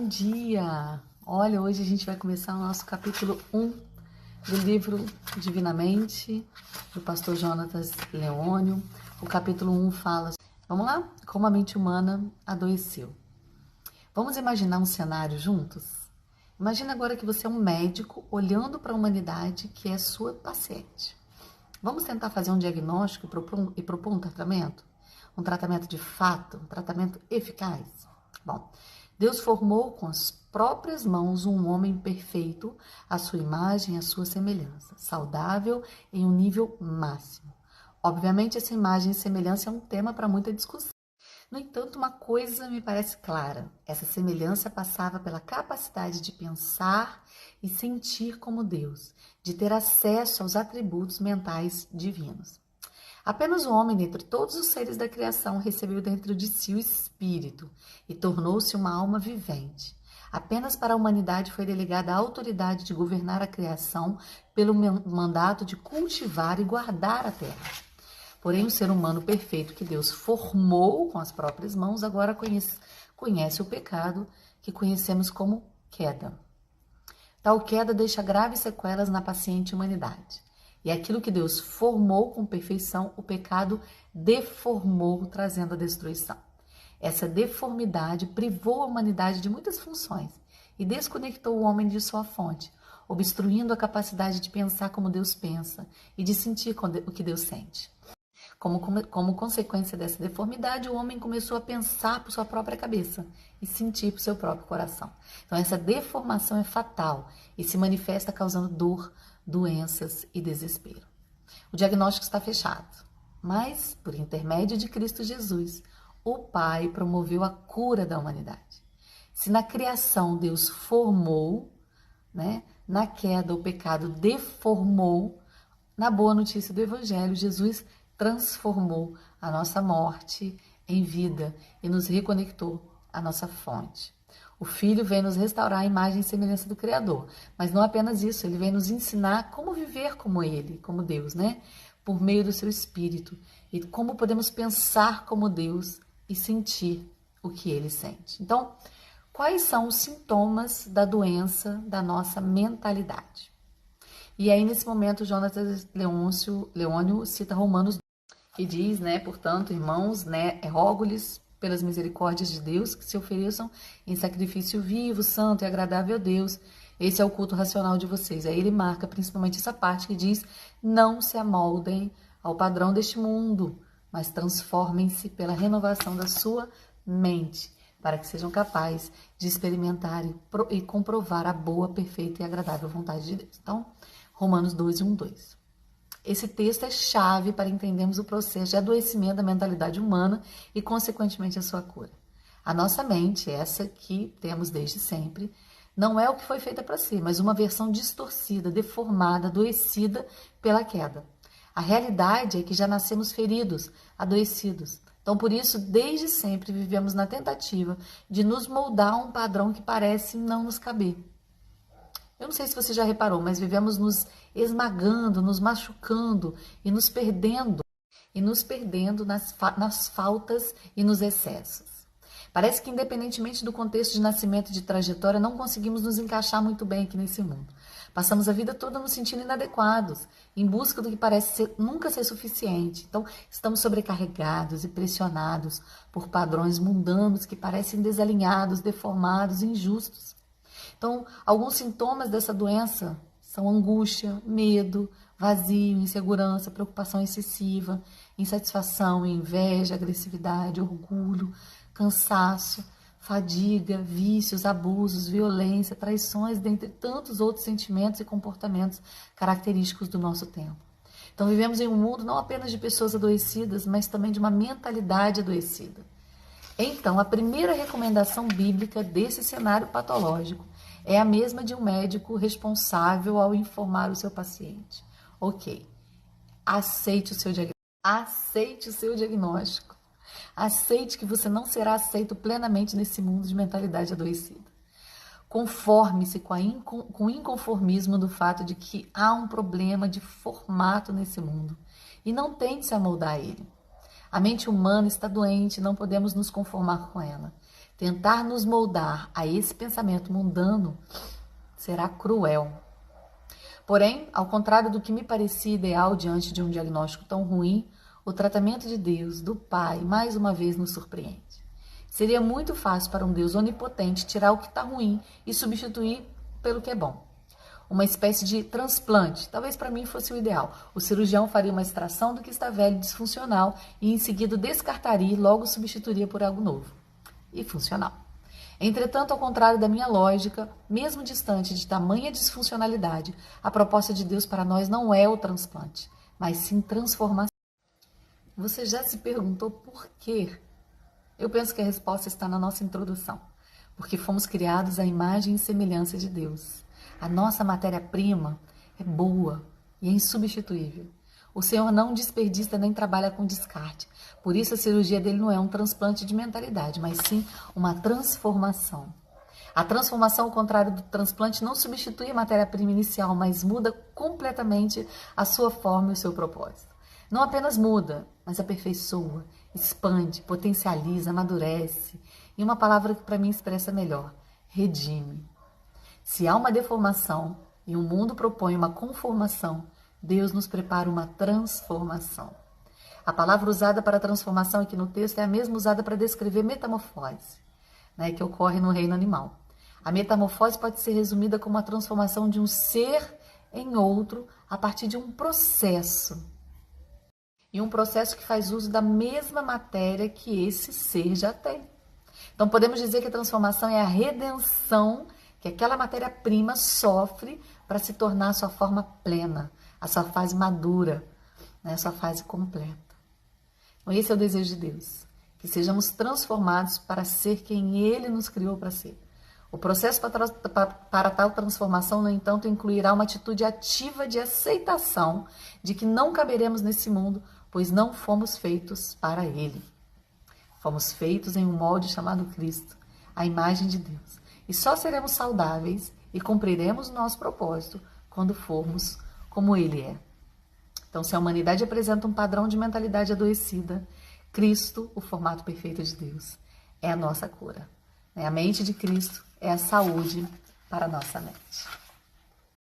Bom dia! Olha, hoje a gente vai começar o nosso capítulo 1 do livro Divinamente, do pastor Jonatas Leônio. O capítulo 1 fala, vamos lá? Como a mente humana adoeceu. Vamos imaginar um cenário juntos? Imagina agora que você é um médico olhando para a humanidade que é sua paciente. Vamos tentar fazer um diagnóstico e propor um tratamento? Um tratamento de fato, um tratamento eficaz? Bom, Deus formou com as próprias mãos um homem perfeito, à sua imagem e à sua semelhança, saudável em um nível máximo. Obviamente, essa imagem e semelhança é um tema para muita discussão. No entanto, uma coisa me parece clara: essa semelhança passava pela capacidade de pensar e sentir como Deus, de ter acesso aos atributos mentais divinos. Apenas o homem, dentre todos os seres da criação, recebeu dentro de si o Espírito e tornou-se uma alma vivente. Apenas para a humanidade foi delegada a autoridade de governar a criação pelo mandato de cultivar e guardar a terra. Porém, o ser humano perfeito que Deus formou com as próprias mãos agora conhece o pecado que conhecemos como queda. Tal queda deixa graves sequelas na paciente humanidade. E aquilo que Deus formou com perfeição, o pecado deformou, trazendo a destruição. Essa deformidade privou a humanidade de muitas funções e desconectou o homem de sua fonte, obstruindo a capacidade de pensar como Deus pensa e de sentir o que Deus sente. Como consequência dessa deformidade, o homem começou a pensar por sua própria cabeça e sentir por seu próprio coração. Então, essa deformação é fatal e se manifesta causando dor, doenças e desespero. O diagnóstico está fechado, mas, por intermédio de Cristo Jesus, o Pai promoveu a cura da humanidade. Se na criação Deus formou, na queda o pecado deformou, na boa notícia do Evangelho, Jesus transformou a nossa morte em vida e nos reconectou à nossa fonte. O Filho vem nos restaurar a imagem e semelhança do Criador, mas não apenas isso, ele vem nos ensinar como viver como Ele, como Deus, por meio do seu Espírito, e como podemos pensar como Deus e sentir o que Ele sente. Então, quais são os sintomas da doença da nossa mentalidade? E aí, nesse momento, Jonatas Leônio cita Romanos e diz, portanto, irmãos, rogo-lhes pelas misericórdias de Deus que se ofereçam em sacrifício vivo, santo e agradável a Deus. Esse é o culto racional de vocês. Aí ele marca principalmente essa parte que diz: não se amoldem ao padrão deste mundo, mas transformem-se pela renovação da sua mente, para que sejam capazes de experimentar e comprovar a boa, perfeita e agradável vontade de Deus. Então, Romanos 12, 1, 2. Esse texto é chave para entendermos o processo de adoecimento da mentalidade humana e, consequentemente, a sua cura. A nossa mente, essa que temos desde sempre, não é o que foi feita para ser, mas uma versão distorcida, deformada, adoecida pela queda. A realidade é que já nascemos feridos, adoecidos. Então, por isso, desde sempre vivemos na tentativa de nos moldar a um padrão que parece não nos caber. Eu não sei se você já reparou, mas vivemos nos esmagando, nos machucando e nos perdendo nas faltas e nos excessos. Parece que, independentemente do contexto de nascimento e de trajetória, não conseguimos nos encaixar muito bem aqui nesse mundo. Passamos a vida toda nos sentindo inadequados, em busca do que parece nunca ser suficiente. Então, estamos sobrecarregados e pressionados por padrões mundanos que parecem desalinhados, deformados, injustos. Então, alguns sintomas dessa doença são angústia, medo, vazio, insegurança, preocupação excessiva, insatisfação, inveja, agressividade, orgulho, cansaço, fadiga, vícios, abusos, violência, traições, dentre tantos outros sentimentos e comportamentos característicos do nosso tempo. Então, vivemos em um mundo não apenas de pessoas adoecidas, mas também de uma mentalidade adoecida. Então, a primeira recomendação bíblica desse cenário patológico é a mesma de um médico responsável ao informar o seu paciente. Ok, aceite o seu diagnóstico. Aceite o seu diagnóstico. Aceite que você não será aceito plenamente nesse mundo de mentalidade adoecida. Conforme-se com o inconformismo do fato de que há um problema de formato nesse mundo e não tente se amoldar a ele. A mente humana está doente, não podemos nos conformar com ela. Tentar nos moldar a esse pensamento mundano será cruel. Porém, ao contrário do que me parecia ideal diante de um diagnóstico tão ruim, o tratamento de Deus, do Pai, mais uma vez nos surpreende. Seria muito fácil para um Deus onipotente tirar o que está ruim e substituir pelo que é bom. Uma espécie de transplante, talvez para mim fosse o ideal. O cirurgião faria uma extração do que está velho e disfuncional e em seguida descartaria e logo substituiria por algo novo e funcional. Entretanto, ao contrário da minha lógica, mesmo distante de tamanha disfuncionalidade, a proposta de Deus para nós não é o transplante, mas sim transformação. Você já se perguntou por quê? Eu penso que a resposta está na nossa introdução. Porque fomos criados à imagem e semelhança de Deus. A nossa matéria-prima é boa e é insubstituível. O Senhor não desperdiça nem trabalha com descarte. Por isso a cirurgia dele não é um transplante de mentalidade, mas sim uma transformação. A transformação, ao contrário do transplante, não substitui a matéria-prima inicial, mas muda completamente a sua forma e o seu propósito. Não apenas muda, mas aperfeiçoa, expande, potencializa, amadurece. E uma palavra que para mim expressa melhor, redime. Se há uma deformação e o mundo propõe uma conformação, Deus nos prepara uma transformação. A palavra usada para transformação aqui no texto é a mesma usada para descrever metamorfose, que ocorre no reino animal. A metamorfose pode ser resumida como a transformação de um ser em outro a partir de um processo. E um processo que faz uso da mesma matéria que esse ser já tem. Então podemos dizer que a transformação é a redenção que aquela matéria-prima sofre para se tornar a sua forma plena, a sua fase madura, a sua fase completa. Então esse é o desejo de Deus, que sejamos transformados para ser quem Ele nos criou para ser. O processo para tal transformação, no entanto, incluirá uma atitude ativa de aceitação de que não caberemos nesse mundo, pois não fomos feitos para Ele. Fomos feitos em um molde chamado Cristo, a imagem de Deus. E só seremos saudáveis e cumpriremos o nosso propósito quando formos como Ele é. Então, se a humanidade apresenta um padrão de mentalidade adoecida, Cristo, o formato perfeito de Deus, é a nossa cura. A mente de Cristo é a saúde para a nossa mente.